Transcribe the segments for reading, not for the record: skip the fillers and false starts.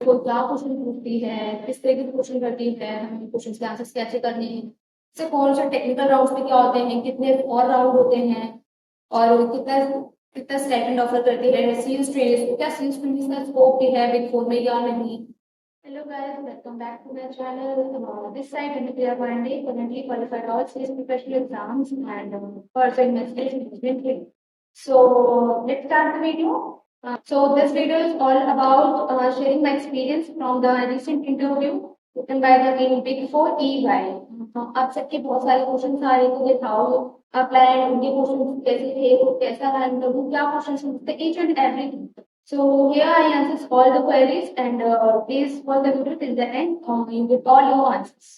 वो क्या क्वेश्चन पूछती है, किस तरह के क्वेश्चन करती है, हमें क्वेश्चन के आंसर्स कैसे करने हैं, जैसे कौन से टेक्निकल राउंड्स में क्या होते हैं, कितने और राउंड होते हैं, और कितना कितना स्टाइपेंड ऑफर करती है सील्स ट्रेनिंग्स को, क्या सील्स ट्रेनिंग्स का स्कोप भी है बिग फोर में या नहीं। Hello guys, welcome back to my channel. This side Nitya Pandey, currently qualified all sales professional exams and also in my sales management field. So let's start the video. So this video is all about sharing my experience from the recent interview written by the in Big Four EY. आप सबके बहुत सारे question आ रहे थे that how apply उनके question कैसे थे, वो कैसा रहा इंटरव्यू, क्या क्वेश्चन पूछते, each and everything. So here I answer all the queries and please watch the video till the end. You get all your answers.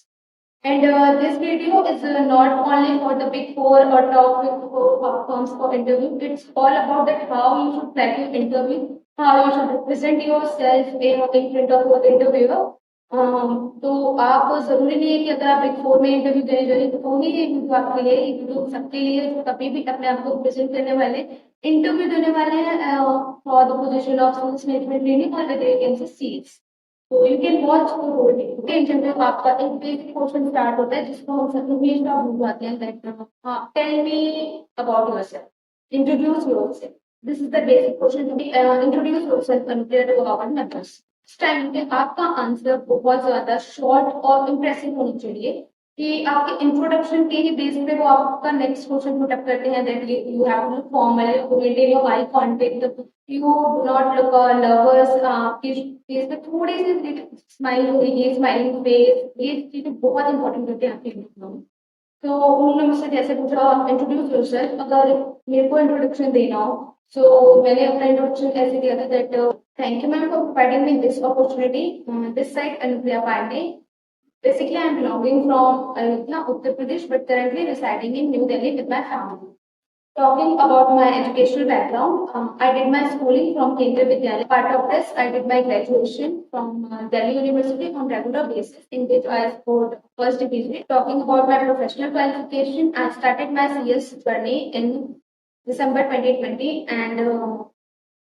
And this video is not only for the big four or top big four firms for interview. It's all about that how you should crack your interview, how you should represent yourself in front of your interviewer. तो आप जरूरी नहीं है कि अगर आप big four में interview देने जा रहे हैं तो ही ये वीडियो आपके लिए, ये वीडियो सबके लिए जो कभी भी अपने आप को प्रेजेंट करने वाले, इंटरव्यू देने वाले हैं for the position of sales management training और वैकेंसी सीट्स। तो you can watch the whole day. Okay, interview आपका एक बेसिक क्वेश्चन स्टार्ट होता है जिसको हम सब हमेशा भूल जाते हैं, that tell me about yourself, introduce yourself. This is the basic question, introduce yourself compared to our members. इस टाइम पे आपका आंसर बहुत ज्यादा शॉर्ट और इम्प्रेसिव होना चाहिए कि आपके इंट्रोडक्शन के ही बेस पे वो आपका नेक्स्ट क्वेश्चन पुट अप करते हैं, that you have to look formal, you maintain your eye contact, you do not look nervous, आपके फेस पे थोड़ी सी स्माइल होगी, स्माइलिंग फेस, ये चीजें बहुत इंपॉर्टेंट होती है आपके इंटरव्यू में। तो उन्होंने मुझसे जैसे पूछा इंट्रोड्यूस योरसेल्फ, अगर मेरे को इंट्रोडक्शन देना हो, सो मैंने अपना इंट्रोडक्शन ऐसे दिया था that thank you ma'am for providing me this opportunity, this side Anupriya Pandey. Basically, I'm belonging from Ayodhya, Uttar Pradesh, but currently residing in New Delhi with my family. Talking about my educational background, I did my schooling from Kendriya Vidyalaya. Part of this, I did my graduation from Delhi University on regular basis, in which I scored first division. Talking about my professional qualification, I started my CS journey in December 2020 and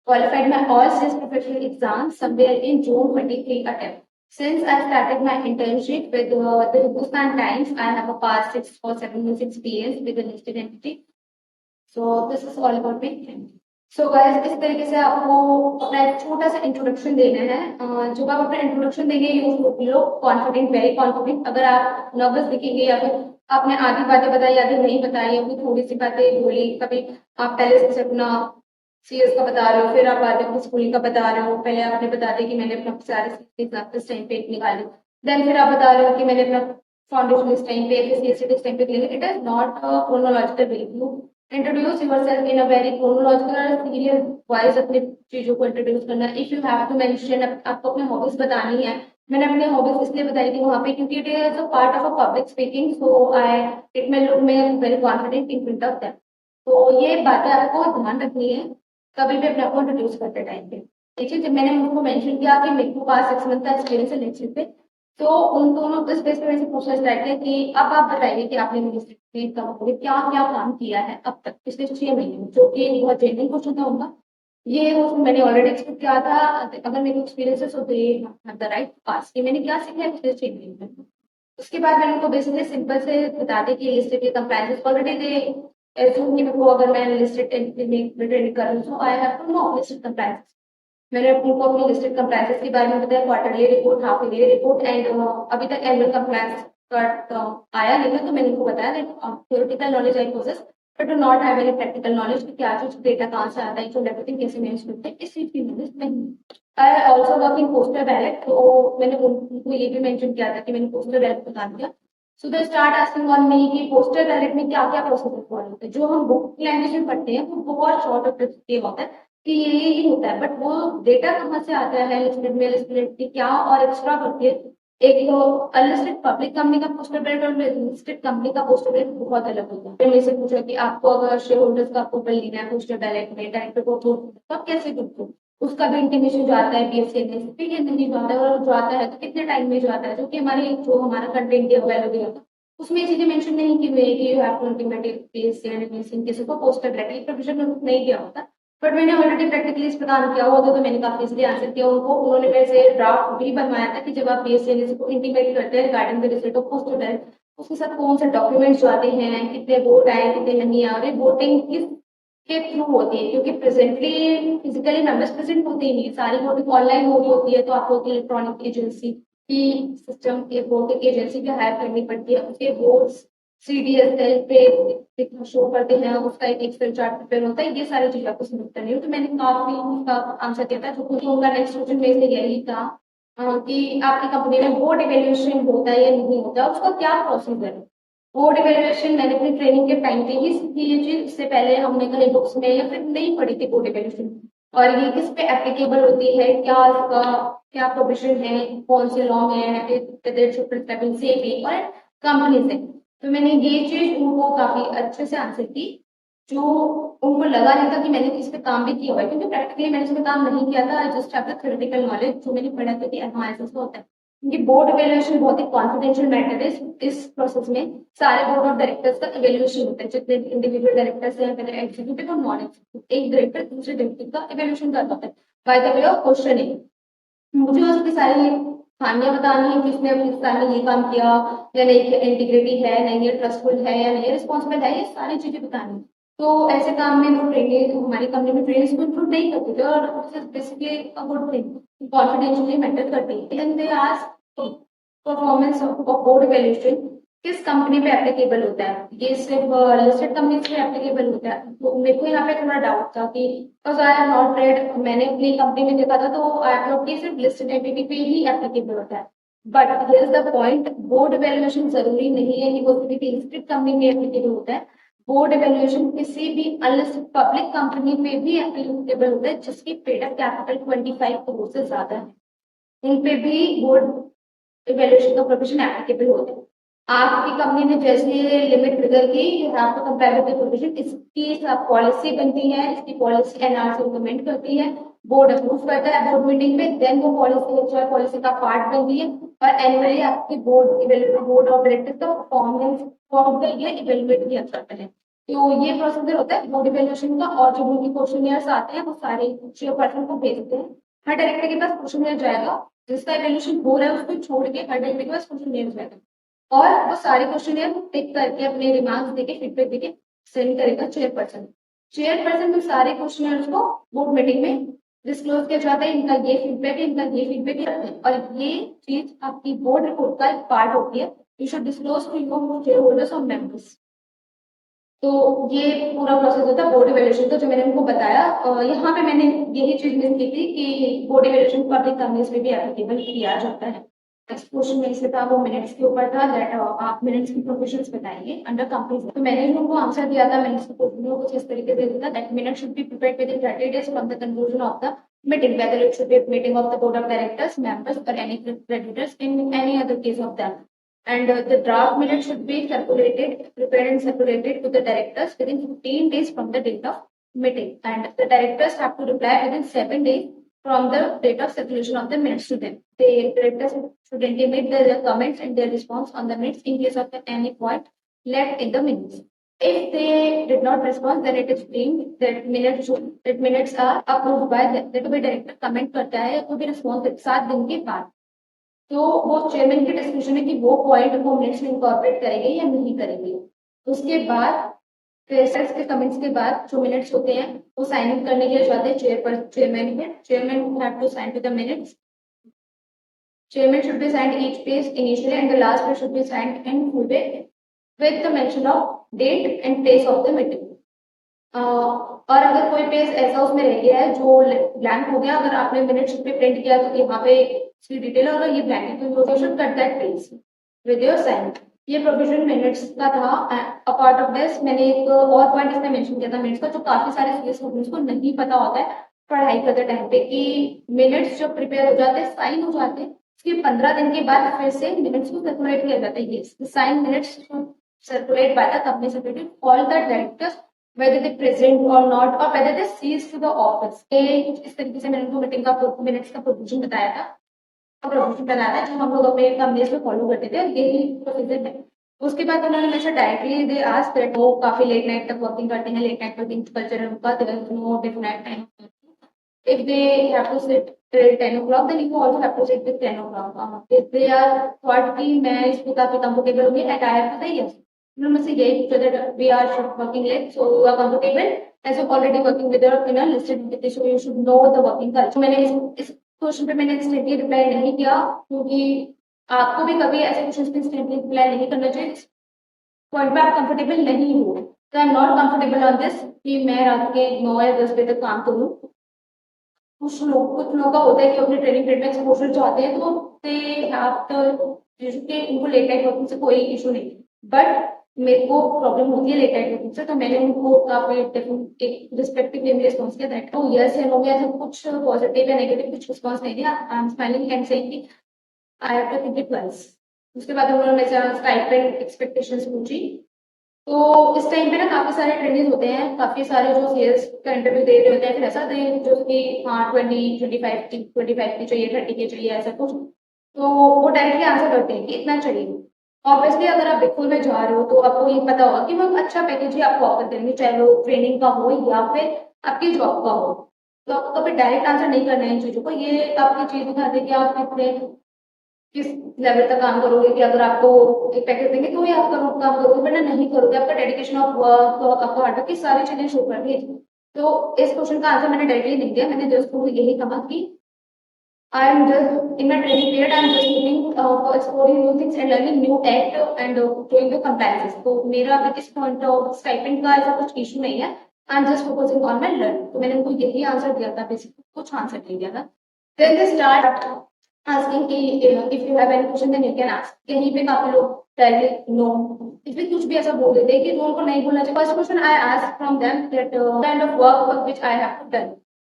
qualified my all sales professional exams somewhere in June 23 attempt. Since I started my internship with the Hindustan Times, I have a past 6 or 7 months experience with a listed entity. So this is all about me. Thank you. So guys, इस तरीके से आपको अपना एक छोटा सा introduction देना है। जब आप अपना इंट्रोडक्शन देंगे you feel confident, very confident. अगर आप नर्वस दिखेंगे या फिर आपने आधी बातें बताई आधी नहीं बताई, अपनी थोड़ी सी बातें बोली, कभी आप पहले से अपना सीएस का बता रहे हो, फिर आप बाद में स्कूलिंग का बता रहे हो, पहले आपने बता दिया कि मैंने अपना सारे एग्जाम इस टाइम पे निकाले, देन फिर आप बता रहे हो कि मैंने अपना फाउंडेशन इस टाइम पे, फिर सीएससी इस टाइम पे clear. It is not chronological way. You introduce yourself in a very chronological और सीरियल वाइज अपने चीजों को इंट्रोड्यूस करना। If you have to mention, आपको अपने हॉबीज बतानी है। मैंने अपने हॉबीज इसलिए बताई थी वहां पे क्योंकि it is a part of a public speaking, so I it may look may very confident in front of them. तो ये बातें आपको ध्यान रखनी है कभी भी अपने आप को इंट्रोड्यूस करते टाइम पे। देखिए, जब मैंने उनको मेंशन किया कि मेरे को पास 6 मंथ का एक्सपीरियंस है लेक्चर पे, तो उन दोनों इस बेस पे मैंने पूछना स्टार्ट किया कि अब आप बताइए कि आपने मेरे क्या क्या काम किया है अब तक पिछले 6 महीने में, जो कि बहुत जेन्युइन क्वेश्चन था उनका। ये क्वेश्चन मैंने ऑलरेडी एक्सपेक्ट किया था। अगर मेरे एक्सपीरियंस है सो दे हैव द राइट पास कि मैंने क्या सीखा है पिछले 6 महीने में। उसके बाद मैंने उनको बेसिकली सिंपल से बता दें कि लिस्टेड के कंप्लायंसेस ऑलरेडी दे एज्यूम कि मेरे को, अगर मैं लिस्टेड ट्रेनिंग कर रही हूँ so I have to know listed compliances. मैंने उनको अपनी लिस्टेड कंप्लायंसेस के बारे में बताया, quarterly report, half yearly report and अभी तक एनुअल कंप्लायंस का आया नहीं है, तो मैंने उनको बताया theoretical knowledge I poses but do not have any practical knowledge कि क्या चीज डेटा कहाँ से आता है, जो एवरीथिंग कैसे मैनेज करते हैं, इस चीज की नॉलेज नहीं। I also work in postal ballot, तो मैंने उनको ये भी मेंशन किया था कि मैंने पोस्टर बैलेट बता दिया। So they start asking on me कि पोस्टर बैलेट में क्या क्या प्रोसेस फॉलो होते हैं। जो हम बुक लैंग्वेज में पढ़ते हैं वो बहुत शॉर्ट और ये होता है कि ये होता है, बट वो डेटा कहाँ से आता है, लिस्टेड में लिस्टेड की क्या और एक्स्ट्रा करके एक अनलिस्टेड पब्लिक कंपनी का पोस्टर बैलेट और लिस्टेड कंपनी का पोस्टर बैलेट बहुत अलग होता है। मैंने से पूछा कि आपको अगर शेयर होल्डर्स का अप्रूवल लेना है पोस्टर बैलेट में, डायरेक्टर को अप्रूव तो आप कैसे करते हो, उसका भी इंटीमेशन जो आता है बीएससी फिर ये नहीं जो आता है, और जो आता है तो कितने टाइम में जो आता है, जो कि हमारे जो हमारा कंटेंट है वैल्यू दिया होता है उसमें ये चीजें मेंशन नहीं की हुई है कि you have to intimate BSc and BSc किसी को पोस्टर बैलेट प्रोविजन नहीं दिया होता। बट मैंने ऑलरेडी प्रैक्टिकली इस पर काम किया हुआ था, तो मैंने काफी इसलिए आंसर किया उनको। उन्होंने मेरे से ड्राफ्ट भी बनवाया था कि जब आप बीएससी को इंटीमेट करते हैं regarding the result of post graduate, उसके साथ कौन से डॉक्यूमेंट्स जो आते हैं, कितने वोट आए कितने नहीं आए, और वोटिंग किस के थ्रू होती है, क्योंकि प्रेजेंटली फिजिकली मेंबर्स प्रेजेंट होते ही नहीं, सारी वोटिंग ऑनलाइन हो रही होती है, तो आपको इलेक्ट्रॉनिक एजेंसी की सिस्टम के वोटिंग एजेंसी भी हायर करनी पड़ती है, उसके वोट्स सीडीएसएल पे शो करते हैं, उसका एक एक्सेल चार्ट प्रिपेयर होता है, ये सारी चीजें आपको सबमिट करनी हो। तो मैंने काफी उसका आंसर दिया था, जो उनका नेक्स्ट क्वेश्चन मेरे से यही था कि आपकी कंपनी में बोर्ड इवेल्युएशन होता है या नहीं होता है, उसका क्या प्रोसेस है। बोर्ड इवेल्युएशन मैंने अपनी ट्रेनिंग के टाइम पे ही सीखी ये चीज, इससे पहले हमने कहीं बुक्स में या फिर नहीं पढ़ी थी बोर्ड इवेल्युएशन, और ये किस पे एप्लीकेबल होती है, क्या इसका क्या प्रोविजन है, कौन से लॉ में है, और कंपनी से। तो मैंने ये चीज उनको काफी अच्छे से आंसर की, जो उनको लगा नहीं था कि मैंने इस पे काम भी किया हुआ है, क्योंकि प्रैक्टिकली मैंने इस पे काम नहीं किया था, I just have the theoretical knowledge जो मैंने पढ़ा था कि एनालिसिस होता है, क्योंकि बोर्ड इवेल्युएशन बहुत ही कॉन्फिडेंशियल मैटर है। इस प्रोसेस में सारे बोर्ड ऑफ डायरेक्टर्स का इवेल्युएशन होता है, जितने इंडिविजुअल डायरेक्टर्स हैं, पहले एग्जीक्यूटिव और नॉन एग्जीक्यूटिव, एक डायरेक्टर दूसरे डायरेक्टर का इवेल्युएशन कर होता है by the way of questioning. मुझे उसकी सारी खामियां बतानी है कि उसने अपने साल में ये काम किया या नहीं, इंटीग्रिटी है नहीं, ये ट्रस्टफुल है या नहीं, रिस्पॉन्सिबल है, ये सारी चीजें बतानी। तो ऐसे काम में वो ट्रेनिंग हमारी कंपनी में ट्रेनिंग को इंक्लूड नहीं करते थे, और basically a good thing confidentiality matter करती है। And they ask performance of board evaluation किस कंपनी पे एप्लीकेबल होता है, ये सिर्फ लिस्टेड कंपनीज पे एप्लीकेबल होता है। तो मेरे को यहाँ पे थोड़ा डाउट था कि because I have not red, मैंने अपनी कंपनी में देखा था, तो आई हैव थॉट कि सिर्फ लिस्टेड एंटिटी पे ही एप्लीकेबल होता है। But here is the point, board evaluation जरूरी नहीं है कि वो किसी भी लिस्टेड कंपनी में एप्लीकेबल होता है। बोर्ड इवैल्यूएशन किसी भी अनलिस्टेड पब्लिक कंपनी पे भी एप्लीकेबल होता है जिसकी पेड कैपिटल 25 करोड़ से ज्यादा है, उन पे भी बोर्ड इवैल्यूएशन का प्रोविजन एप्लीकेबल होता है। आपकी कंपनी ने जैसे लिमिट ट्रिगर की, you have to compare with the provision, इसकी सब पॉलिसी बनती है, इसकी पॉलिसी एनआरसी रिकमेंड करती है, बोर्ड अप्रूव करता है बोर्ड मीटिंग में, देन वो पॉलिसी एचआर पॉलिसी का पार्ट बनती है, और एनुअली आपकी बोर्ड ऑफ डायरेक्टर्स का performance for the year evaluate किया जाता है। तो ये प्रोसीजर होता है बोर्ड इवेल्युएशन का, और जो उनके क्वेश्चनियर्स आते हैं वो सारे चेयरपर्सन को भेजते हैं। हर डायरेक्टर के पास क्वेश्चनियर जाएगा, जिसका इवेल्युएशन हो रहा है उसको छोड़ के हर डायरेक्टर के पास क्वेश्चनियर जाएगा, और वो सारे क्वेश्चनियर टिक करके अपने रिमार्क्स देके फीडबैक देके सेंड करेगा चेयरपर्सन। चेयरपर्सन में सारे क्वेश्चनियर्स को बोर्ड मीटिंग में डिस्क्लोज किया जाता है, इनका ये फीडबैक है, इनका ये फीडबैक है, और ये चीज आपकी बोर्ड रिपोर्ट का एक पार्ट होती है, you should disclose to your shareholders और मेंबर्स। तो ये पूरा प्रोसेस होता है बोर्ड इवैल्यूएशन का, जो मैंने उनको बताया। यहाँ पे मैंने यही चीज मिस की थी कि बोर्ड इवैल्यूएशन पब्लिक कंपनीज में भी एप्लीकेबल किया जाता है। नेक्स्ट क्वेश्चन मेरे से था वो मिनट्स के ऊपर था, दैट आप मिनट्स की प्रोविजंस बताइए अंडर कंपनीज। तो मैंने जो उनको आंसर दिया था, मैंने उसको कुछ इस तरीके से दिया था, that minute should be prepared within 30 days from the conclusion of the meeting, whether it should be meeting of the board of directors, members, और any creditors in any other case of that. And the draft minutes should be circulated, prepared and circulated to the directors within 15 days from the date of meeting. And the directors have to reply within 7 days from the date of circulation of the minutes to them. The directors should intimate their comments and their response on the minutes in case of any point left in the minutes. If they did not respond, then it is deemed that minutes are approved by the director. Comment करता है या कोई भी response 7 दिन के बाद, तो वो चेयरमैन की डिस्कशन है कि वो पॉइंट वो मिनट्स में इंकॉर्पोरेट करेंगे या नहीं करेंगे। उसके बाद प्रेशर्स के कमेंट्स के बाद जो मिनट्स होते हैं वो साइन इन करने के लिए जाते हैं चेयरमैन के, chairman have to sign to the minutes, chairman should be signed each page initially and the last page should be signed in full way with the mention of date and place of the meeting. और अगर कोई page ऐसा उसमें रह गया है जो blank हो गया, अगर आपने मिनट शीट पे प्रिंट किया तो यहाँ पे इसकी डिटेल और ये ब्लैंक है, तो you should cut that page with your sign. ये प्रोविजन मिनट्स का था। अपार्ट ऑफ दिस मैंने एक और पॉइंट इसमें मेंशन किया था मिनट्स का, जो काफी सारे सीरियस स्टूडेंट्स को नहीं पता होता है पढ़ाई करते टाइम पे, कि मिनट्स जो प्रिपेयर हो जाते हैं, साइन हो जाते हैं, उसके 15 दिन के बाद फिर से मिनट्स को सर्कुलेट किया जाता है। ये sign minutes circulate by the company secretary all the directors whether they present or not, or whether they cease to the office। ये कुछ इस तरीके से मैंने उनको मीटिंग का मिनट्स का प्रोविजन बताया था, प्रोविजन बनाया था जो हम लोग अपने कंपनीज में फॉलो करते थे, यही प्रोसीजर है। उसके बाद उन्होंने मेरे से डायरेक्टली दे आस्क्ड दैट वो काफ़ी लेट नाइट तक वर्किंग करते हैं, लेट नाइट वर्किंग कल्चर है उनका, there is no definite time. If they have to sit till 10 o'clock, then you also have to sit till 10 o'clock. If they are thought कि मैं इसमें काफ़ी comfortable होंगी, and I have to say yes. उन्होंने मुझसे यही पूछा that we are working late, so you are comfortable as you're already working with your in a listed entity, so you should know the working culture. मैंने इस question पे मैंने instantly reply नहीं किया, क्योंकि आपको भी कभी ऐसे क्वेश्चन पे instantly रिप्लाई नहीं करना चाहिए पॉइंट पे आप कंफर्टेबल नहीं हो। तो I am not comfortable on this कि मैं रात के 9 या 10 बजे तक काम करूँ। कुछ लोगों का होता है कि अपने ट्रेनिंग पीरियड में एक्सपोजर चाहते हैं, तो दे हैव द कि उनको लेट नाइट वर्किंग से कोई इशू नहीं, बट मेरे को प्रॉब्लम होती है लेट नाइट वर्किंग से। तो मैंने उनको काफी एक रिस्पेक्टिवली रिस्पॉन्स किया that oh yes and no में ऐसा कुछ पॉजिटिव या नेगेटिव कुछ रिस्पॉन्स नहीं दिया। I am smiling and saying कि I have to think it twice. उसके बाद उन्होंने मेरे से स्टाइपेंड एक्सपेक्टेशंस पूछी। तो इस टाइम पे ना काफी सारे ट्रेनिंग होते हैं, काफी सारे जो सीएस का इंटरव्यू दे रहे होते हैं, फिर ऐसा दे जो कि हाँ 25 की चाहिए, 30 के चाहिए, ऐसा कुछ। तो वो डायरेक्टली आंसर करते हैं कि इतना चाहिए। ऑब्वियसली अगर आप बिग फोर में जा रहे हो तो आपको ये पता होगा कि वो अच्छा पैकेज ही आपको ऑफर करेंगे, चाहे वो ट्रेनिंग का हो या फिर आपकी जॉब का हो। तो आपको कभी डायरेक्ट आंसर नहीं करना है इन चीजों को। ये आपकी चीज दिखाते हैं कि आप कितने किस लेवल तक काम करोगे, कि अगर आपको एक पैकेज देंगे तो ही आप काम करोगे, वरना नहीं करोगे। आपका डेडिकेशन ऑफ वर्क, आपका हार्डवर्क की सारी चीजें शो कर रही है। तो इस क्वेश्चन का आंसर मैंने डायरेक्टली नहीं दिया, मैंने जस्ट उनको यही कहा कि I am just in my training period, I am just looking for exploring new things and learning new act and doing the compliances. तो मेरा अभी इस पॉइंट ऑफ स्टाइपेंड का ऐसा कुछ इशू नहीं है, I am just focusing on my learning. तो मैंने उनको यही आंसर दिया था, बेसिकली कुछ आंसर नहीं दिया था। देन दे स्टार्ट आस्किंग कि if you have any question then you can ask. कहीं पे काफी लोग डायरेक्टली नो इसमें कुछ भी ऐसा बोल देते हैं कि जो उनको नहीं बोलना चाहिए। First question I ask from them that kind of work which I have done.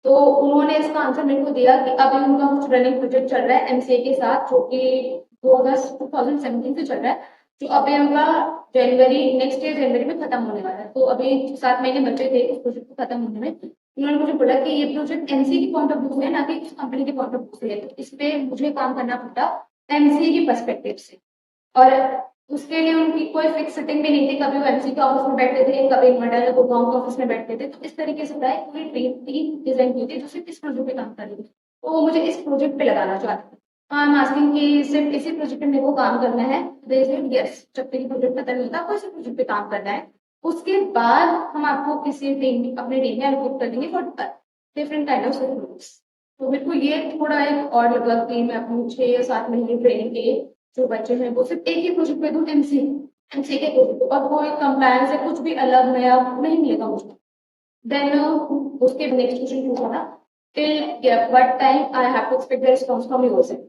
तो उन्होंने इसका आंसर मेरे को दिया कि अभी उनका कुछ रनिंग प्रोजेक्ट चल रहा है एमसीए के साथ, जो कि 2017 से चल रहा है, जो अभी उनका जनवरी नेक्स्ट ईयर जनवरी में खत्म होने वाला है। तो अभी 7 महीने बचे थे इस प्रोजेक्ट को खत्म होने में। उन्होंने मुझे बोला कि ये प्रोजेक्ट एमसीए के पॉइंट ऑफ व्यू से है, ना कि उस कंपनी के पॉइंट ऑफ व्यू से है। तो इस पे मुझे काम करना पड़ता एमसीए की पर्सपेक्टिव से, और उसके लिए उनकी कोई फिक्स सेटिंग भी नहीं थी। कभी वो एमसीए के ऑफिस में बैठते थे, कभी नोएडा या गुड़गांव के ऑफिस में बैठते थे। तो इस तरीके से था पूरी टीम डिजाइन हुई थी जो सिर्फ इस प्रोजेक्ट पे काम कर रही थी। तो वो मुझे इस प्रोजेक्ट पे लगाना चाहते थे। आई एम आस्किंग कि सिर्फ इसी प्रोजेक्ट पे मेरे को काम करना है। दे सेड यस, जब तक ये प्रोजेक्ट खत्म नहीं होता आपको इसी प्रोजेक्ट पे काम करना है। उसके बाद हम आपको किसी टीम अपनी टीम में एलोकेट कर देंगे for different kind of service. तो मेरे को ये थोड़ा एक और लगा कि मैं अपनी 6 या 7 महीने ट्रेनिंग के जो बच्चे हैं वो सिर्फ एक ही प्रोजेक्ट पे दूं, एमसीए के प्रोजेक्ट, और कोई कंप्लायंस से कुछ भी अलग नया नहीं मिलेगा मुझे। देन उसके नेक्स्ट क्वेश्चन पूछा था till what time I have to expect the response from your side.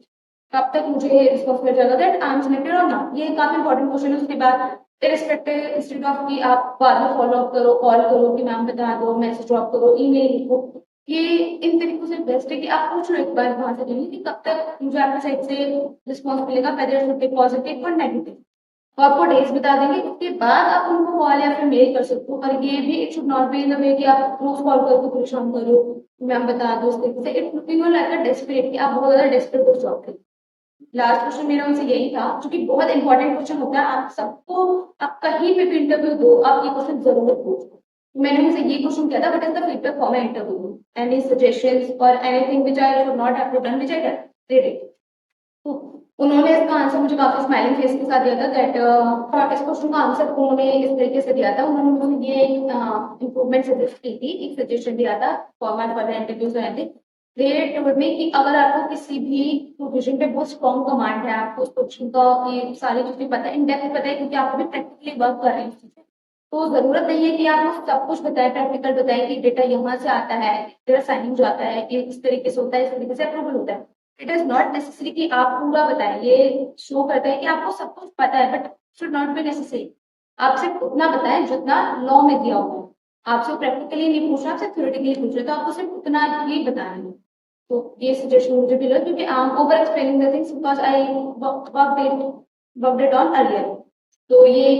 कब तक मुझे ये रिस्पांस मिल जाएगा दैट आई एम सिलेक्टेड और नॉट। ये काफी इंपॉर्टेंट क्वेश्चन है। उसके बाद इररिस्पेक्टिव इंस्टेड ऑफ कि आप बाद में फॉलो अप करो, कॉल करो कि मैम बता दो, मैसेज ड्रॉप करो, ईमेल लिखो, ये इन तरीकों से बेस्ट है कि आप पूछ लो एक बार वहां से कि कब तक मुझे आपकी साइड से रिस्पॉन्स मिलेगा, weather it should B positive और नेगेटिव। तो आपको डेज बता देंगे, उसके बाद आप उनको कॉल या फिर मेल कर सकते हो। और ये भी it should not be in the way कि आप रोज कॉल करके परेशान करो, मैम बता दो, उस तरीके से it looking like a desperate कि आप बहुत ज्यादा डेस्परेट हो जॉब के। लास्ट क्वेश्चन मेरा उनसे यही था, जो कि बहुत इंपॉर्टेंट क्वेश्चन होता है। आप सबको, आप कहीं पे भी इंटरव्यू दो, आप ये क्वेश्चन जरूर पूछो। मैंने उनसे ये क्वेश्चन किया था, what is the feedback for my interview, any suggestions और anything which I should not have done which I did it. तो उन्होंने इसका आंसर मुझे काफी स्माइलिंग फेस के साथ दिया था दैट इस क्वेश्चन का आंसर उन्होंने इस तरीके से दिया था। उन्होंने मुझे ये इम्प्रूवमेंट सजेस्ट की थी, एक सजेशन दिया था for my further interviews and anything. They told me कि अगर आपको किसी भी पोजीशन पे बहुत स्ट्रॉन्ग कमांड है, आपको उस पोजीशन का ये सारी चीजें पता है, इन डेप्थ पता है, क्योंकि आप अभी प्रैक्टिकली वर्क कर रहे हैं उस चीज़ पे। तो जरूरत नहीं है कि आप सब कुछ बताएं, प्रैक्टिकल बताएं कि डेटा यहाँ से आता है, डेटा साइनिंग जाता है, कि इस तरीके से होता है, इस तरीके से अप्रूवल होता है। इट इज नॉट नेसेसरी कि आप पूरा बताएं। ये शो करता है कि आपको सब कुछ पता है, but should not be necessary. आप सिर्फ उतना बताएं जितना लॉ में दिया हुआ है। आपसे प्रैक्टिकली नहीं पूछ रहा, आपसे थ्योरेटिकली पूछ रहे, तो आपको सिर्फ उतना ही बताना है। तो ये सजेशन मुझे मिला, क्योंकि I am over explaining the things because I worked it on earlier. तो ये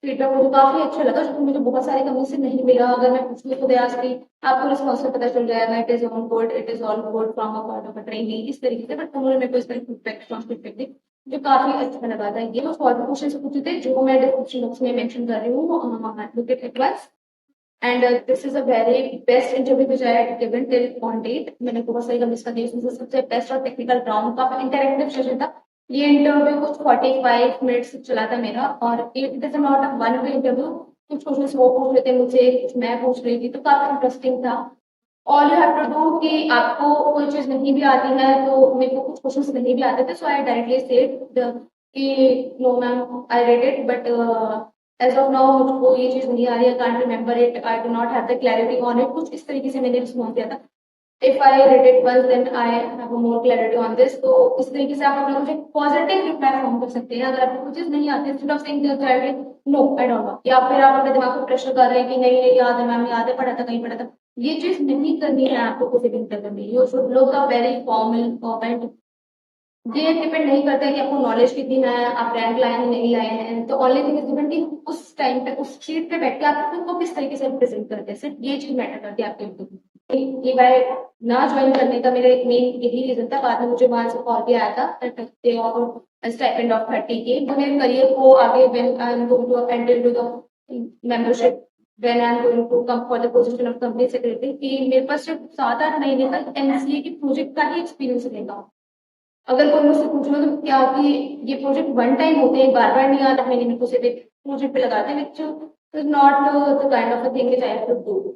फीडबैक मुझे काफी अच्छा लगा, जो कि मुझे बहुत सारी कंपनी से नहीं मिला। अगर मैं पूछूं तो दयास की आपको रिस्पॉन्स से पता चल जाएगा, it is on board, it is all board from a part of a training, इस तरीके से। बट उन्होंने मेरे को इस पर फीडबैक दी मुझे काफी अच्छा लगा था। ये कुछ और भी क्वेश्चन पूछे थे जो मैं डिस्क्रिप्शन बॉक्स में मेंशन कर रही हूँ, look at it once. And this is a very best interview which I had given till on date. मैंने बहुत सारी कंपनीज का दिया, उसमें से सबसे बेस्ट और टेक्निकल राउंड काफी इंटरेक्टिव सेशन था। ये इंटरव्यू कुछ 45 मिनट्स चला था मेरा, और it is not a one way interview. कुछ क्वेश्चन वो पूछ रहे थे मुझे, कुछ मैं पूछ रही थी, तो काफी इंटरेस्टिंग था। All you have to do कि आपको कोई चीज नहीं भी आती है, तो मेरे को कुछ क्वेश्चंस नहीं भी आते थे, सो आई डायरेक्टली सेड कि no ma'am I read it, but as of now मुझको ये चीज नहीं आ रही, I can't remember it, I do not have the clarity on it, कुछ इस तरीके से मैंने रिस्पॉन्स दिया था। If I read it once then I have a more clarity on this। तो इस तरीके से आप अपना कुछ एक पॉजिटिव रिप्लाई फॉर्म कर सकते हैं। अगर आपको कुछ चीज नहीं आती, instead of saying directly no I don't know, या फिर आप अपने दिमाग को प्रेशर कर रहे हैं कि नहीं नहीं याद है मैम, याद है, पढ़ा था, कहीं पढ़ा था, ये चीज नहीं करनी है आपको किसी भी इंटरव्यू में। You should look a very formal format. ये डिपेंड नहीं करता है कि आपको नॉलेज कितनी है, आप रैंक लाए हैं नहीं लाए हैं, तो ओनली थिंग इज डिपेंड कि उस टाइम पे उस सीट पे बैठ के आप खुद को किस तरीके से रिप्रेजेंट करते हैं, सिर्फ ये चीज मैटर करती है आपके ऊपर। ये बाय ना ज्वाइन करने का मेरे मेन यही रीजन था। बाद में मुझे वहां से कॉल भी आया था दे ऑफर स्टाइपेंड ऑफ 30 के, वो मेरे करियर को आगे when I am going to enter into the membership, when I am going to come for the position of company secretary, कि मेरे पास सिर्फ 7-8 महीने तक एमसीए की प्रोजेक्ट का ही एक्सपीरियंस रहेगा। अगर कोई मुझसे पूछ लो तो क्या कि ये प्रोजेक्ट वन टाइम होते हैं, बार बार नहीं आता, मैंने मेरे को सिर्फ एक प्रोजेक्ट पे लगाते हैं, which is not the kind of a thing which I have to do.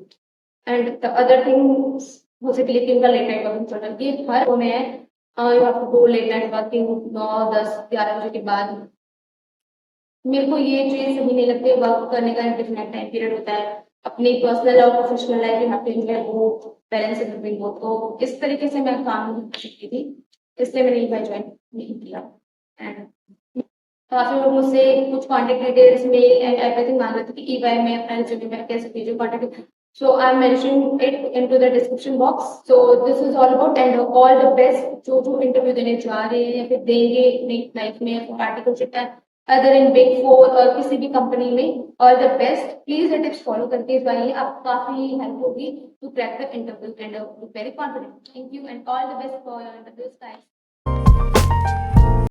And the other thing basically कि उनका लेट नाइट वर्किंग चल रहा है, ये हर वो में है। You have to do late night working 9, 10, 11 बजे के बाद। मेरे को ये चीज सही नहीं लगती। वर्क करने का डिफिनेट टाइम पीरियड होता है, अपनी पर्सनल और professional life you have to enjoy both, balance between both. तो इस तरीके से मैं काम नहीं कर सकती थी, इसलिए मैंने ईवाई ज्वाइन नहीं किया। एंड काफी लोग मुझसे कुछ contact details male and everything मांग रहे थे कि ईवाई में अपना रिज्यूमे में कैसे भेजूं contact. So I am mentioning it into the description box. So this is all about, and all the best जो जो इंटरव्यू देने जा रहे हैं या फिर देंगे अपनी लाइफ में, आर्टिकलशिप है अदर इन बिग फोर और किसी भी कंपनी में, ऑल द बेस्ट। प्लीज ये टिप्स फॉलो करके जाइए, आपको काफी हेल्प होगी to crack the interview and very confident. Thank you and all the best for your interviews guys.